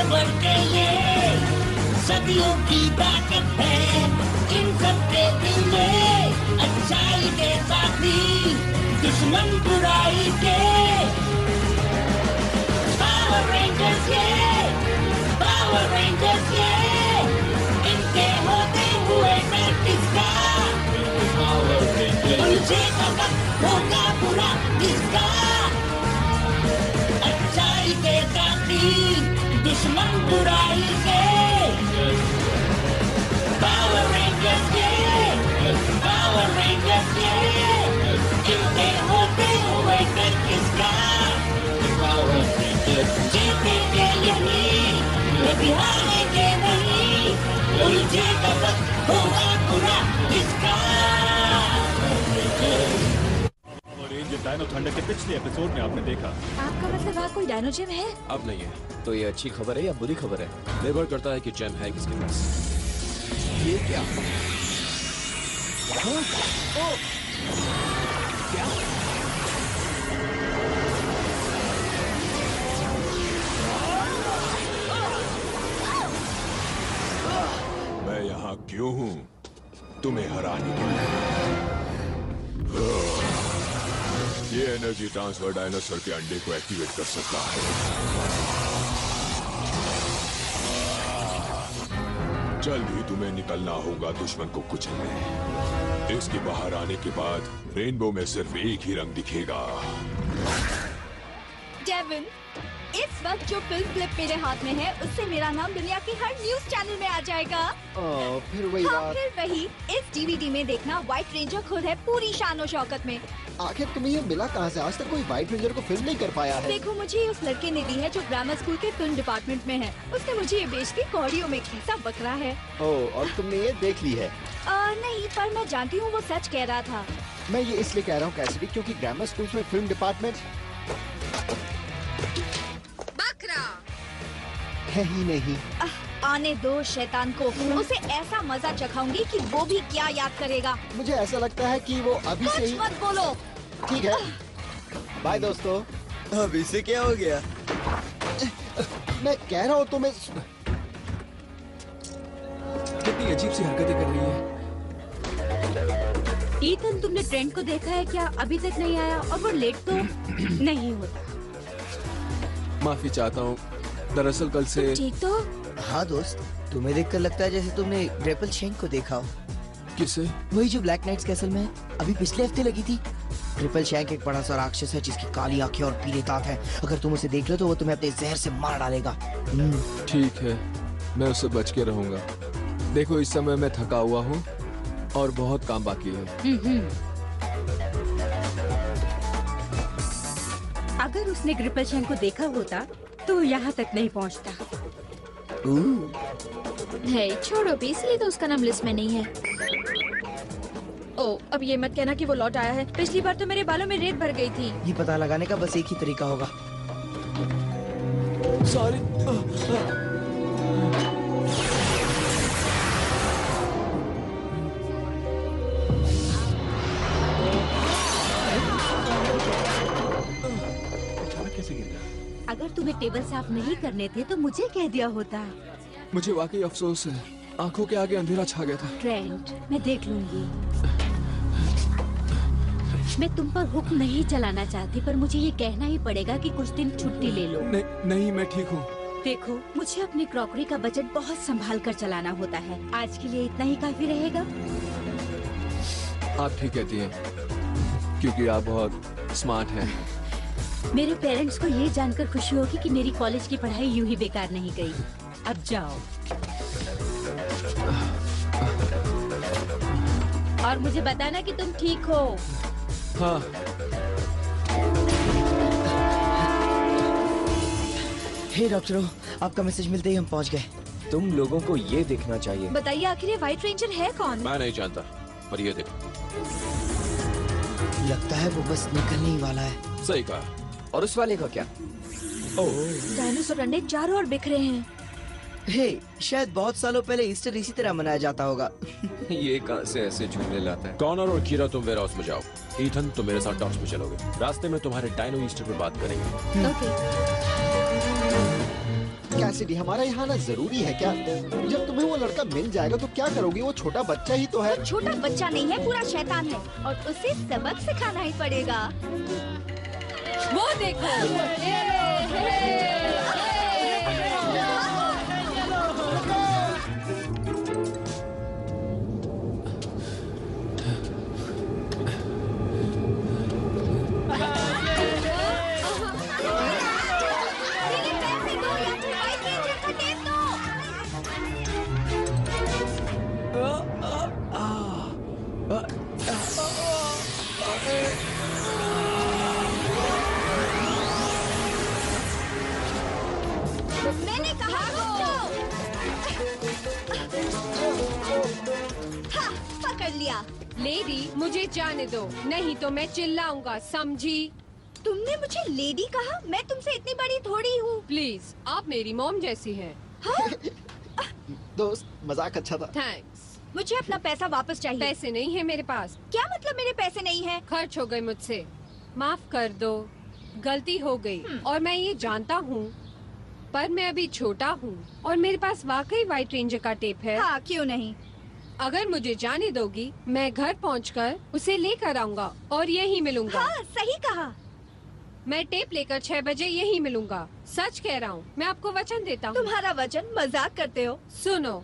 भर के ये सदियों की ताकत है इन सबके दिल में अच्छाई के साथी दुश्मन बुराई के पावर रेंजर्स ये इनके होते हुए डर किसका उलझेगा वक्त होगा बुरा किसका अच्छाई के साथी दुश्मन बुराई के पावर रेंजर्स ये इनके होते हुए डर किसका जीतेंगे यही कभी हारेंगे नहीं उलझेगा वक्त होगा बुरा किसका। और ये डायनो थंडर के पिछले एपिसोड में आपने देखा। आपका मतलब वहाँ कोई डायनो जिम है? अब नहीं है। तो ये अच्छी खबर है या बुरी खबर है? निर्भर करता है कि जेम है किसके पास। ये क्या? हाँ? ओ! क्या? मैं यहाँ क्यों हूँ? तुम्हें हराने के लिए। ये एनर्जी ट्रांसफर डायनासोर के अंडे को एक्टिवेट कर सकता है। जल्द ही तुम्हें निकलना होगा दुश्मन को कुचलने। इसके बाहर आने के बाद रेनबो में सिर्फ एक ही रंग दिखेगा। डेविन, इस वक्त जो फिल्म क्लिप मेरे हाथ में है उससे मेरा नाम दुनिया के हर न्यूज चैनल में आ जाएगा। फिर वही हाँ, बात। फिर वही। इस डीवीडी में देखना व्हाइट रेंजर खुद है पूरी शान शौकत में। आखिर तुम्हें ये मिला कहाँ से? आज तक कोई व्हाइट रेंजर को फिल्म नहीं कर पाया है। देखो, मुझे उस लड़के ने दी है जो ग्रामर स्कूल के फिल्म डिपार्टमेंट में है। उसने मुझे ये बेचती कौड़ियों में खींचा बकरा है। ओह, और तुमने ये देख ली है? नहीं, पर मैं जानती हूँ वो सच कह रहा था। मैं ये इसलिए कह रहा हूँ कैसिडी, क्योंकि ग्रामर स्कूल में फिल्म डिपार्टमेंट है ही नहीं। आने दो शैतान को, उसे ऐसा मजा चखाऊंगी कि वो भी क्या याद करेगा। मुझे ऐसा लगता है कि वो अभी से ही। मत बोलो। ठीक है, बाय दोस्तों। अभी से क्या हो गया? मैं कह रहा हूँ तुम्हें। कितनी अजीब सी हरकतें कर रही है। ईथन, तुमने ट्रेंड को देखा है क्या? अभी तक नहीं आया और वो लेट तो नहीं होता। माफी चाहता हूँ, दरअसल कल से। ठीक तो? हाँ दोस्त, तुम्हें देखकर लगता है जैसे तुमने ग्रेपल शेंक को देखा हो। किसे? वही जो ब्लैक नाइट्स कैसल में अभी पिछले हफ्ते लगी थी। ट्रिपल शैंक एक बड़ा सा राक्षस है जिसकी काली आंखें और पीले दांत हैं। अगर तुम उसे देख लो तो वो तुम्हें अपने जहर से मार डालेगा। ठीक है, मैं उससे बच के रहूंगा। देखो, इस समय मैं थका हुआ हूँ और बहुत काम बाकी है। अगर उसने ग्रिपल शैंक को देखा होता तो यहाँ तक नहीं पहुँचता। छोड़ो भी, इसलिए तो उसका नाम लिस्ट में नहीं है। ओ, अब ये मत कहना कि वो लौट आया है। पिछली बार तो मेरे बालों में रेत भर गई थी। ये पता लगाने का बस एक ही तरीका होगा। सॉरी। अगर तुम्हें टेबल साफ नहीं करने थे तो मुझे कह दिया होता। मुझे वाकई अफसोस है, आंखों के आगे अंधेरा छा गया था। ट्रेंट, मैं देख लूंगी। मैं तुम पर हुक्म नहीं चलाना चाहती, पर मुझे ये कहना ही पड़ेगा कि कुछ दिन छुट्टी ले लो। नहीं, मैं ठीक हूँ। देखो, मुझे अपनी क्रॉकरी का बजट बहुत संभाल कर चलाना होता है। आज के लिए इतना ही काफी रहेगा। आप ठीक कहती हैं, क्योंकि आप बहुत स्मार्ट हैं। मेरे पेरेंट्स को ये जानकर खुशी होगी कि मेरी कॉलेज की पढ़ाई यूं ही बेकार नहीं गई। अब जाओ। और मुझे बताना कि तुम ठीक हो। हाँ। हे डॉक्टरों, आपका मैसेज मिलते ही हम पहुंच गए। तुम लोगों को ये देखना चाहिए। बताइए, आखिर ये व्हाइट रेंजर है कौन? मैं नहीं जानता, पर ये देखो। लगता है वो बस निकलने ही वाला है। सही कहा। और उस वाले का क्या? डायनासोर अंडे चारों ओर बिखरे हैं। हे, शायद बहुत सालों पहले ईस्टर इसी तरह मनाया जाता होगा। ये कहाँ से ऐसे झूमने लाता है? कॉनर और कीरा तुम वेयर हाउस में जाओ। ईथन, तुम मेरे साथ डॉक्स में चलोगे। रास्ते में तुम्हारे डायनो ईस्टर पे बात करेंगे। ओके। कैसिडी, हमारा यहाँ आना जरूरी है क्या? जब तुम्हें वो लड़का मिल जाएगा तो क्या करोगी? वो छोटा बच्चा ही तो है। छोटा बच्चा नहीं है, पूरा शैतान है और उसे सबक सिखाना ही पड़ेगा। वो देखो। मैंने कहा हाँ, पकड़ लिया। लेडी, मुझे जाने दो, नहीं तो मैं चिल्लाऊंगा, समझी? तुमने मुझे लेडी कहा? मैं तुमसे इतनी बड़ी थोड़ी हूँ। प्लीज, आप मेरी मॉम जैसी हैं। हाँ? दोस्त, मजाक अच्छा था। थैंक्स। मुझे अपना पैसा वापस चाहिए। पैसे नहीं है मेरे पास। क्या मतलब मेरे पैसे नहीं है? खर्च हो गए मुझसे, माफ कर दो, गलती हो गई और मैं ये जानता हूँ, पर मैं अभी छोटा हूँ और मेरे पास वाकई व्हाइट रेंजर का टेप है। हाँ, क्यों नहीं? अगर मुझे जाने दोगी, मैं घर पहुँचकर उसे लेकर आऊँगा और यहीं मिलूंगा। हाँ, सही कहा। मैं टेप लेकर 6 बजे यहीं मिलूंगा। सच कह रहा हूँ, मैं आपको वचन देता हूँ। तुम्हारा वचन? मजाक करते हो? सुनो,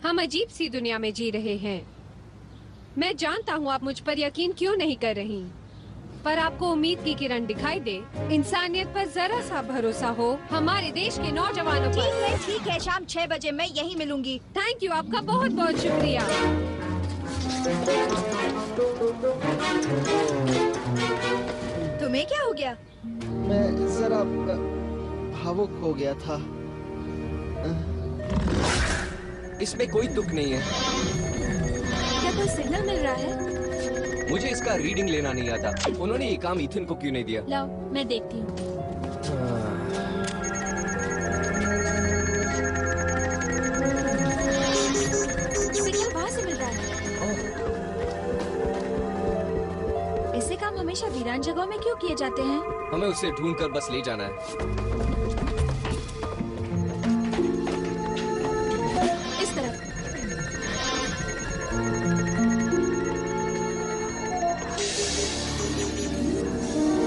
हम अजीब सी दुनिया में जी रहे हैं। मैं जानता हूँ आप मुझ पर यकीन क्यों नहीं कर रही, पर आपको उम्मीद की किरण दिखाई दे, इंसानियत पर जरा सा भरोसा हो, हमारे देश के नौजवानों पर। ठीक है, शाम 6 बजे मैं यहीं मिलूंगी। थैंक यू, आपका बहुत बहुत शुक्रिया। तुम्हें क्या हो गया? मैं जरा भावुक हो गया था। इसमें कोई दुख नहीं है। क्या कोई सिग्नल मिल रहा है? मुझे इसका रीडिंग लेना नहीं आता। उन्होंने ये काम इथन को क्यों नहीं दिया? लाओ, मैं देखती हूँ। सिग्नल वहाँ से मिल रहा है। ऐसे काम हमेशा वीरान जगहों में क्यों किए जाते हैं? हमें उसे ढूंढकर बस ले जाना है। इस तरफ।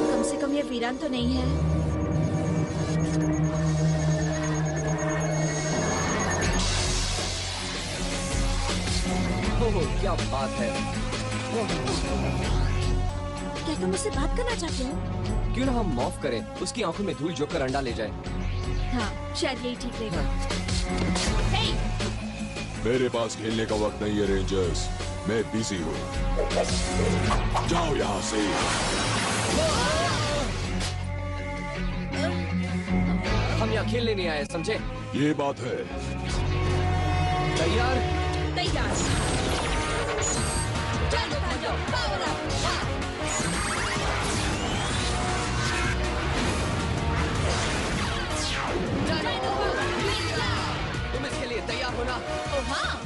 कम से कम ये वीरान तो नहीं है। ओह, क्या बात है। क्या तुम मुझसे बात करना चाहते हो? क्यों ना हम माफ करें, उसकी आंखों में धूल जोकर अंडा ले जाए। हाँ, शायद यही ठीक रहेगा। मेरे पास खेलने का वक्त नहीं है रेंजर्स, मैं बिजी हूँ। जाओ यहाँ से। हम यहाँ खेलने नहीं आए, समझे? ये बात है। तैयार? तैयार। चलो भाइयों, पावर अप। तुम इसके लिए तैयार हो ना? हाँ।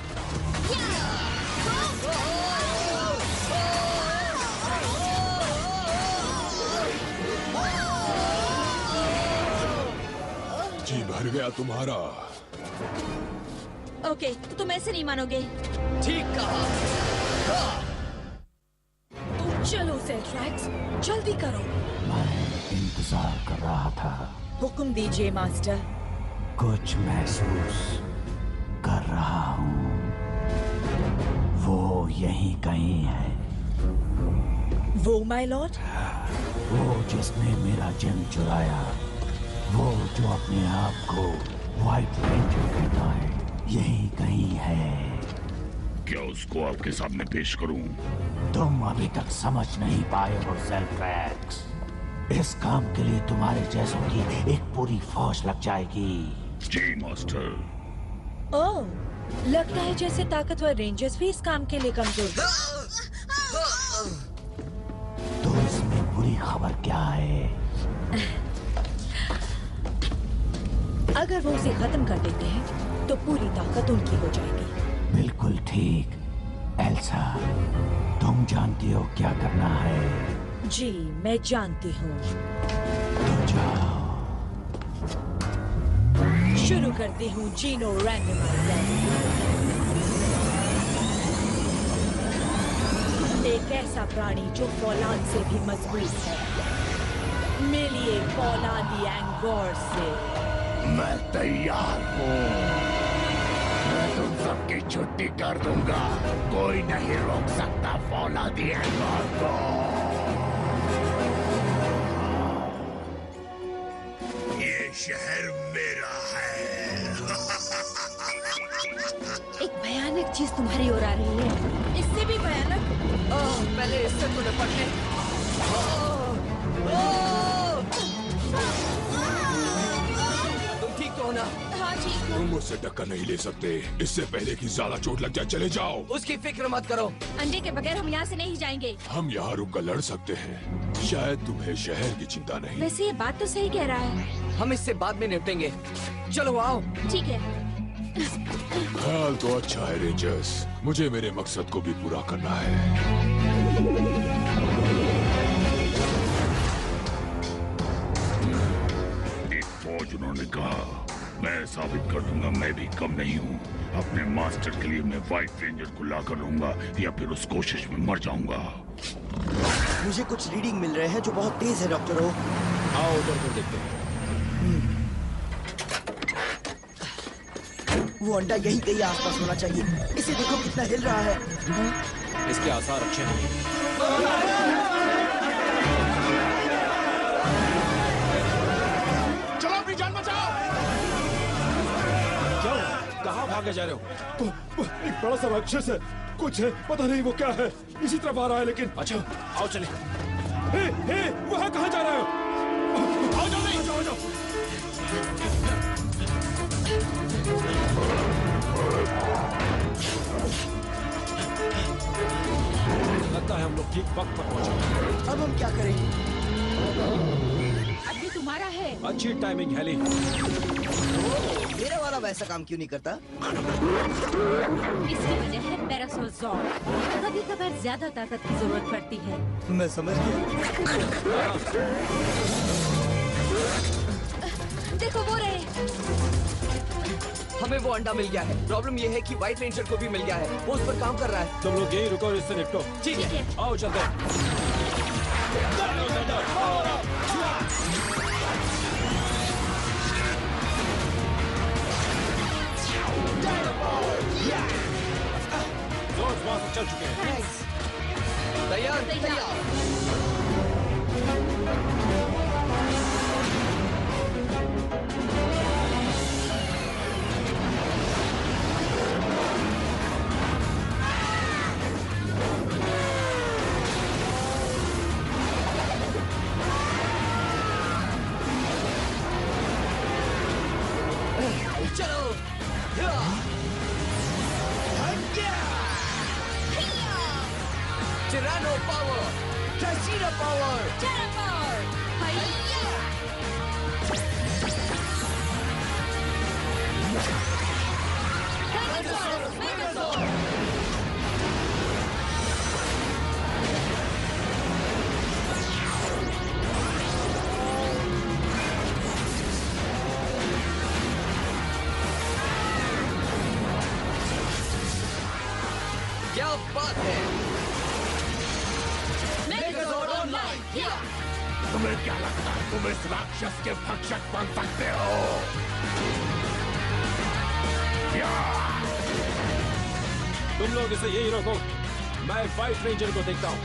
जी भर गया तुम्हारा। ओके, तो तुम ऐसे नहीं मानोगे। ठीक कहा। तो चलो सेट्रैक्स, जल्दी करो। मैं इंतजार कर रहा था। हुक्म दीजिए मास्टर। कुछ महसूस कर रहा हूँ। वो यहीं कहीं है। वो माय लॉर्ड? वो जिसने मेरा जिम चुराया, वो जो अपने आप को व्हाइट रेंजर कहता है, यहीं कहीं है। क्या उसको आपके सामने पेश करूं? तुम अभी तक समझ नहीं पाए हो सेल्फ्रैक्स। इस काम के लिए तुम्हारे जैसों की एक पूरी फौज लग जाएगी। जी मास्टर। ओह, लगता है जैसे ताकतवर रेंजर्स भी इस काम के लिए कमजोर हैं। तो इसमें बुरी खबर क्या है? अगर वो उसे खत्म कर देते हैं, तो पूरी ताकत उनकी हो जाएगी। बिल्कुल ठीक, एल्सा। तुम जानती हो क्या करना है। जी, मैं जानती हूँ। तो जाओ। शुरू करती हूँ जीनो रैंडमाइजर। एक ऐसा प्राणी जो फौलाद से भी मजबूत है, मिलिए फौलादी एंगोर से। मैं तैयार हूँ। मैं तुम सबकी छुट्टी कर दूंगा। कोई नहीं रोक सकता फौलादी एंगोर को। ये शहर मेरा है। एक भयानक चीज तुम्हारी ओर आ रही है। इससे भी भयानक? पहले इससे तो निपट ले। तुम ठीक तो हो ना? हाँ ठीक हूँ। तुम मुझसे टक्कर नहीं ले सकते। इससे पहले कि ज्यादा चोट लग जाए चले जाओ। उसकी फिक्र मत करो। अंडे के बगैर हम यहाँ से नहीं जाएंगे। हम यहाँ रुककर लड़ सकते हैं। शायद तुम्हें शहर की चिंता नहीं। वैसे ये बात तो सही कह रहा है। हम इससे बाद में निपटेंगे। चलो आओ। ठीक है। ख्याल तो अच्छा है रेंजर्स। मुझे मेरे मकसद को भी पूरा करना है। फौज उन्होंने कहा, मैं साबित कर दूंगा मैं भी कम नहीं हूँ। अपने मास्टर के लिए मैं व्हाइट रेंजर को ला कर रहूंगा या फिर उस कोशिश में मर जाऊंगा। मुझे कुछ रीडिंग मिल रहे हैं जो बहुत तेज है डॉक्टर ओ। आओ उधर को देखते हैं। वो अंडा यहीं कहीं आसपास होना चाहिए। इसे देखो कितना हिल रहा है। इसके आसार अच्छे हैं। चलो अपनी जान बचाओ। क्या? कहाँ भागे जा रहे हो? एक बड़ा सा राक्षस है। कुछ है, पता नहीं वो क्या है। इसी तरफ आ रहा है लेकिन। अच्छा, आओ चले। वहाँ कहाँ जा रहे हो? आओ जल्दी। जाओ जाओ। लगता है हम लोग ठीक वक्त पर पहुंचे। अब हम क्या करें? अभी तुम्हारा है। अच्छी टाइमिंग हेली। मेरा वाला वैसा काम क्यों नहीं करता? इसकी वजह है पैरासोज़ोर। कभी कभार ज्यादा ताकत की जरूरत पड़ती है। मैं समझ गया। देखो वो रहे। हमें वो अंडा मिल गया है। प्रॉब्लम ये है कि व्हाइट रेंजर को भी मिल गया है। वो उस पर काम कर रहा है। तुम लोग यही रुको और इससे निपटो। ठीक है। आओ चलते हैं। चल चुके हैं। तैयार? चलो। Tyranno power! Trashina power! Terra power! Megazord! Megazord! क्या बात है? तुम्हें क्या लगता है तुम इस राक्षस के भक्षक बन सकते हो? तुम लोग इसे यही रोको। मैं व्हाइट रेंजर को देखता हूँ।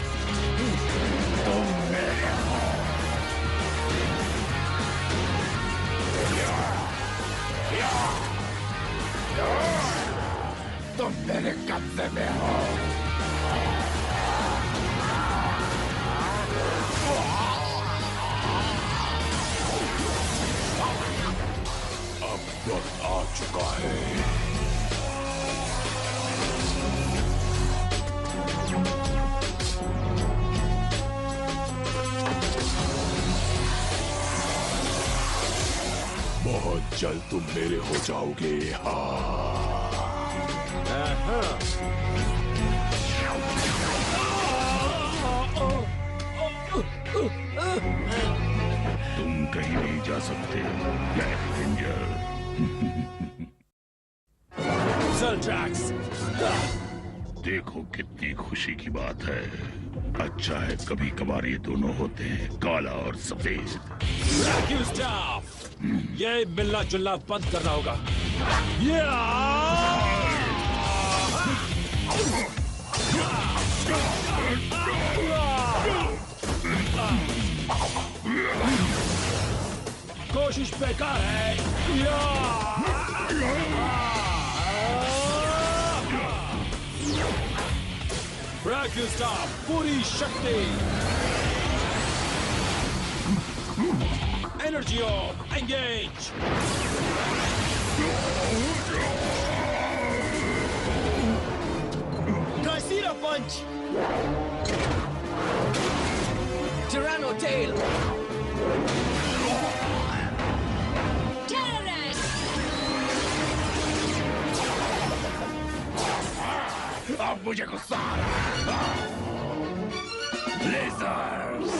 तुम मेरे हो। तुम मेरे कब्जे में हो। अब वक्त आ चुका है। बहुत जल्द तुम मेरे हो जाओगे। तुम कहीं नहीं जा सकते ब्लैक रेंजर। ज़ेल्ट्रैक्स। देखो कितनी खुशी की बात है। अच्छा है कभी कभार ये दोनों होते हैं, काला और सफेद। वैक्यूम स्टाफ, ये मिलना जुलना बंद करना होगा। कोशिश बेकार है। वैक्यूम स्टाफ, पूरी शक्ति। Energy of engage. Tricera punch. Tyranno tail. Terrorist. अब मुझे गुस्सा आ रहा है। लेजर्स।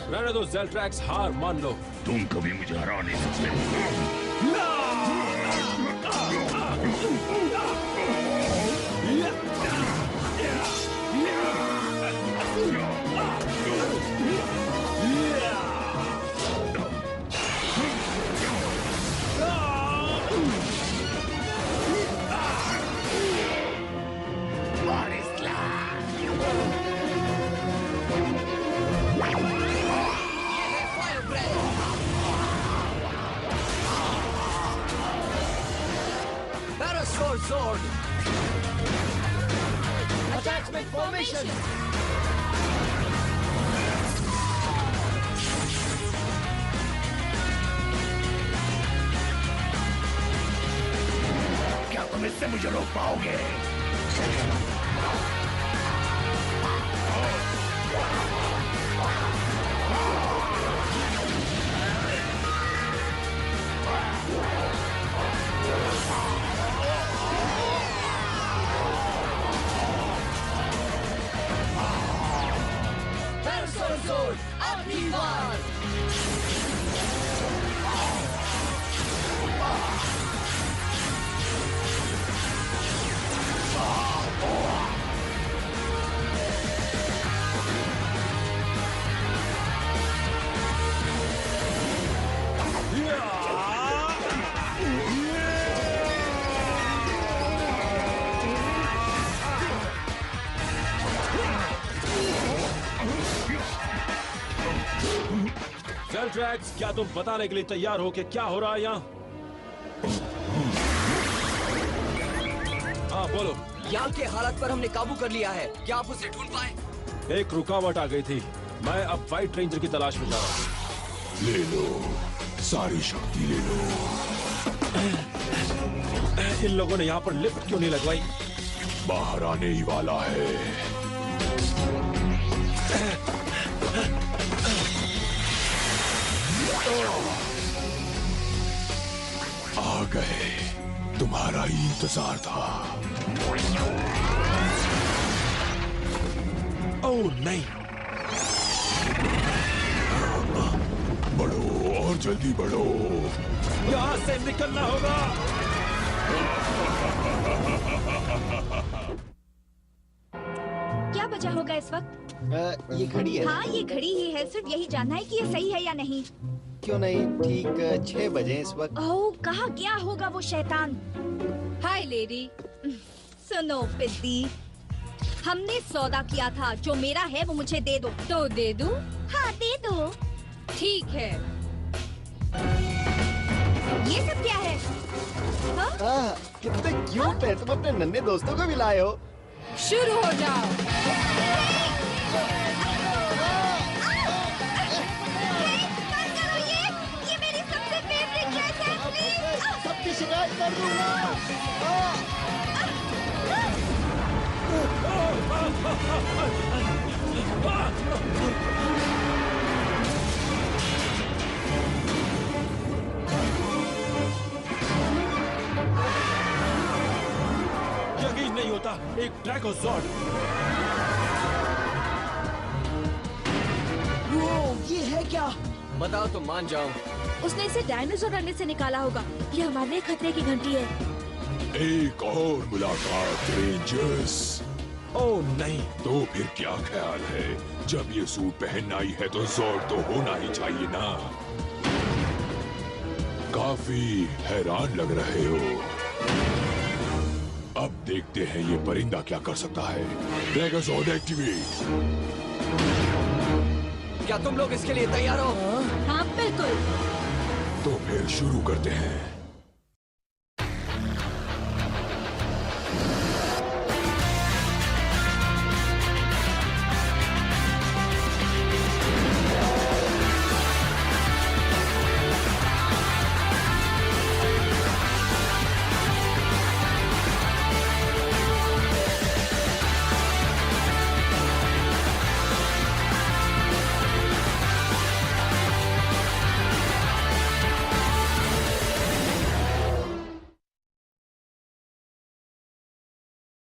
रहने दो ज़ेल्ट्रैक्स, हार मान लो। तुम कभी मुझे हरा नहीं सकते। Sword. Attachment formation. क्या तुम इससे मुझे रोक पाओगे? Sword, Omnivar! ज़ेल्ट्रैक्स, क्या तुम बताने के लिए तैयार हो कि क्या हो रहा है यहाँ? हाँ बोलो। यहाँ के हालात पर हमने काबू कर लिया है, क्या आप उसे ढूंढ पाए? एक रुकावट आ गई थी, मैं अब व्हाइट रेंजर की तलाश में जा रहा हूँ। ले लो, सारी शक्ति ले लो। इन लोगों ने यहाँ पर लिफ्ट क्यों नहीं लगवाई? बाहर आने ही वाला है। आ गए, तुम्हारा ही इंतजार था। ओह नहीं, बढ़ो और जल्दी बढ़ो। यहाँ से निकलना होगा। क्या बचा होगा इस वक्त? ये घड़ी है। हाँ ये घड़ी ही है, सिर्फ यही जानना है कि ये सही है या नहीं। क्यों नहीं, ठीक 6 बजे इस वक्त। ओह कहाँ गया होगा वो शैतान। हाय लेडी। सुनो पिद्दी, हमने सौदा किया था, जो मेरा है वो मुझे दे दो। तो दे दूं? हाँ दे दो। ठीक है। ये सब क्या है? हाँ? कितने क्यूट है, तुम अपने नन्हे दोस्तों को भी लाए हो। शुरू हो जाओ। ये मेरी सबसे फेवरेट ड्रेस है, प्लीज। सबकी शिकायत कर दूंगा। एक ड्रैगोज़ॉर्ड। वो ये है क्या? बताओ तो मान जाऊं। उसने इसे डायनासोर रनने से निकाला होगा। ये हमारे लिए खतरे की घंटी है। एक और मुलाकात रेंजर्स। ओह नहीं। तो फिर क्या ख्याल है, जब ये सूट पहन आई है तो जोर तो होना ही चाहिए ना। काफी हैरान लग रहे हो। अब देखते हैं ये परिंदा क्या कर सकता है। ड्रैगोज़ॉर्ड एक्टिवेट। क्या तुम लोग इसके लिए तैयार हो? हाँ बिल्कुल। तो फिर शुरू करते हैं।